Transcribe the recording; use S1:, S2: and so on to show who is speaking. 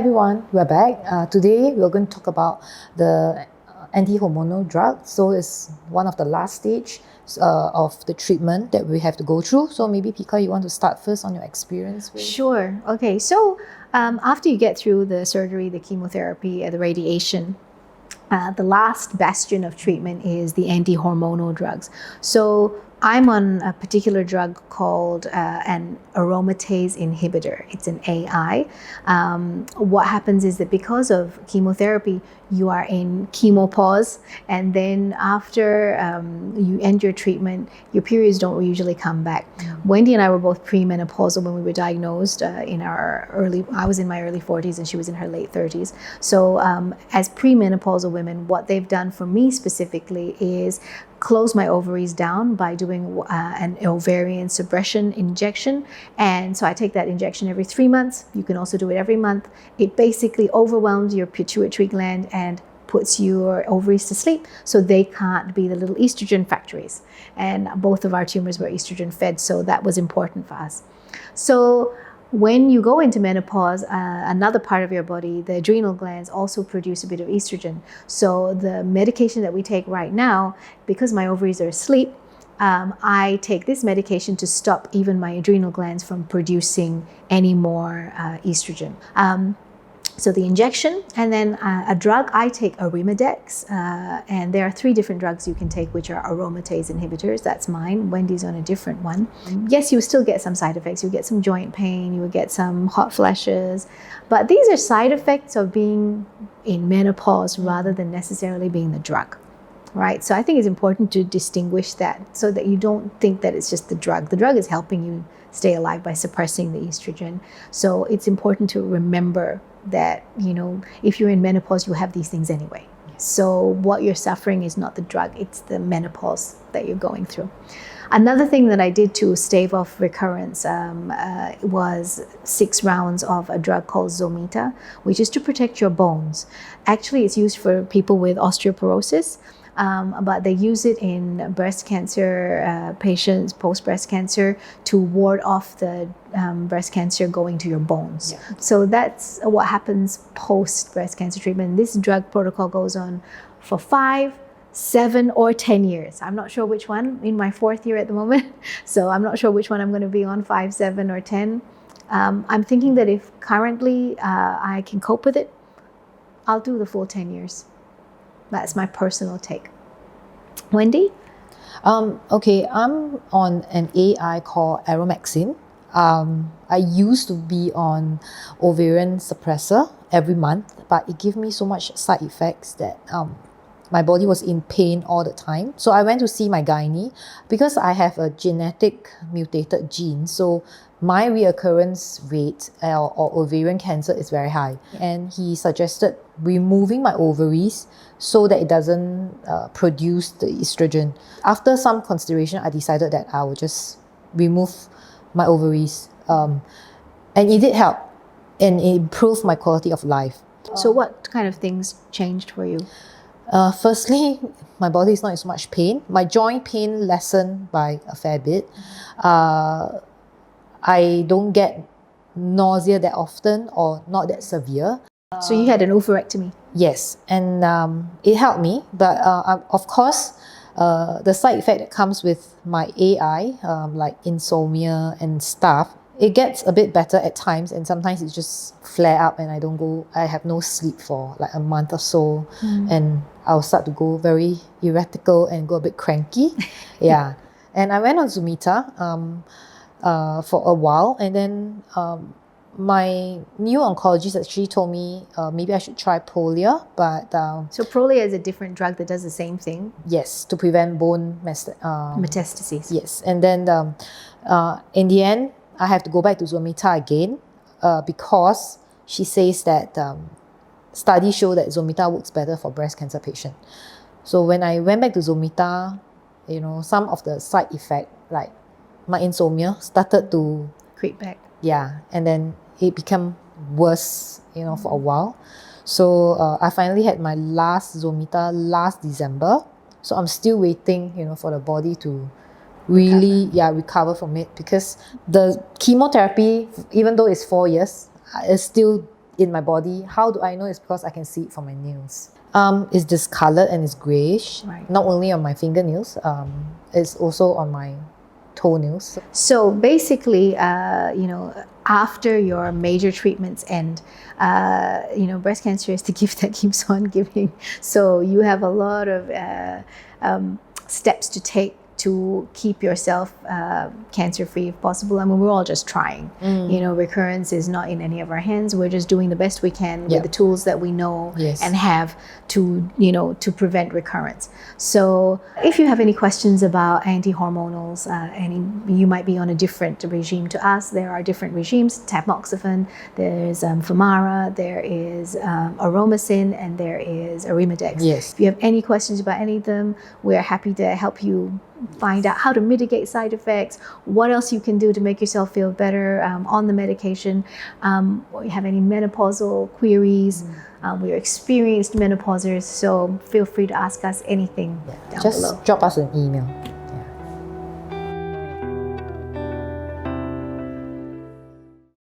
S1: everyone, we're back. Today we're going to talk about the anti-hormonal drug. So it's one of the last stage of the treatment that we have to go through. So maybe Pika, you want to start first on your experience with?
S2: Sure. Okay. So after you get through the surgery, the chemotherapy, the radiation, the last bastion of treatment is the anti-hormonal drugs. So I'm on a particular drug called an aromatase inhibitor. It's an AI. What happens is that because of chemotherapy, you are in chemopause, and then after you end your treatment, your periods don't usually come back. Wendy and I were both premenopausal when we were diagnosed I was in my early 40s and she was in her late 30s. So as premenopausal women, what they've done for me specifically is close my ovaries down by doing an ovarian suppression injection. And so I take that injection every 3 months. You can also do it every month. It basically overwhelms your pituitary gland and puts your ovaries to sleep so they can't be the little estrogen factories. And both of our tumors were estrogen fed, so that was important for us. So when you go into menopause, another part of your body, the adrenal glands, also produce a bit of estrogen. So the medication that we take right now, because my ovaries are asleep, I take this medication to stop even my adrenal glands from producing any more estrogen. So the injection, and then a drug, I take Aromatase, and there are 3 different drugs you can take, which are aromatase inhibitors. That's mine. Wendy's on a different one. Yes, you still get some side effects. You get some joint pain, you will get some hot flashes, but these are side effects of being in menopause rather than necessarily being the drug. Right? So I think it's important to distinguish that so that you don't think that it's just the drug. The drug is helping you stay alive by suppressing the estrogen. So it's important to remember that, if you're in menopause, you have these things anyway. So what you're suffering is not the drug, it's the menopause that you're going through. Another thing that I did to stave off recurrence was 6 rounds of a drug called Zometa, which is to protect your bones. Actually, it's used for people with osteoporosis. But they use it in breast cancer patients, post-breast cancer, to ward off the breast cancer going to your bones. Yeah. So that's what happens post-breast cancer treatment. This drug protocol goes on for 5, 7, or 10 years. I'm not sure which one. In my 4th year at the moment, so I'm not sure which one I'm going to be on, 5, 7, or 10. I'm thinking that if currently I can cope with it, I'll do the full 10 years. That's my personal take. Wendy?
S1: Okay, I'm on an AI called Aromatase. I used to be on ovarian suppressor every month, but it gave me so much side effects that my body was in pain all the time. So I went to see my gynae because I have a genetic mutated gene. So my reoccurrence rate or ovarian cancer is very high. And he suggested removing my ovaries so that it doesn't produce the estrogen. After some consideration, I decided that I would just remove my ovaries. And it did help, and it improved my quality of life.
S2: So what kind of things changed for you?
S1: Firstly, my body is not in so much pain. My joint pain lessened by a fair bit. I don't get nausea that often or not that severe.
S2: So you had an oophorectomy?
S1: Yes, and it helped me. But of course, the side effect that comes with my AI, like insomnia and stuff, it gets a bit better at times, and sometimes it just flare up and I have no sleep for like a month or so, and I'll start to go very erratical and go a bit cranky. Yeah, and I went on Zometa for a while, and then my new oncologist actually told me maybe I should try Prolia, but
S2: so Prolia is a different drug that does the same thing?
S1: Yes, to prevent bone
S2: metastases.
S1: Yes, and then in the end, I have to go back to Zometa again because she says that studies show that Zometa works better for breast cancer patients. So when I went back to Zometa, some of the side effects, like my insomnia, started to
S2: creep back.
S1: Yeah, and then it became worse, for a while. So I finally had my last Zometa last December. So I'm still waiting, for the body to really recover from it, because the chemotherapy, even though it's 4 years, it's still in my body. How do I know? It's because I can see it from my nails. It's discolored and it's grayish.
S2: Right.
S1: Not only on my fingernails, it's also on my toenails.
S2: So basically, after your major treatments end, breast cancer is the gift that keeps on giving. So you have a lot of steps to take to keep yourself cancer-free if possible. I mean, we're all just trying. Recurrence is not in any of our hands. We're just doing the best we can with the tools that we know and have to prevent recurrence. So if you have any questions about anti-hormonals, you might be on a different regime to us. There are different regimes: tamoxifen, there's Femara, there is Aromatase, and there is Aromatase.
S1: Yes.
S2: If you have any questions about any of them, we're happy to help you find out how to mitigate side effects, what else you can do to make yourself feel better on the medication, or you have any menopausal queries. We're experienced menopausers, so feel free to ask us anything down below.
S1: Just drop us an email.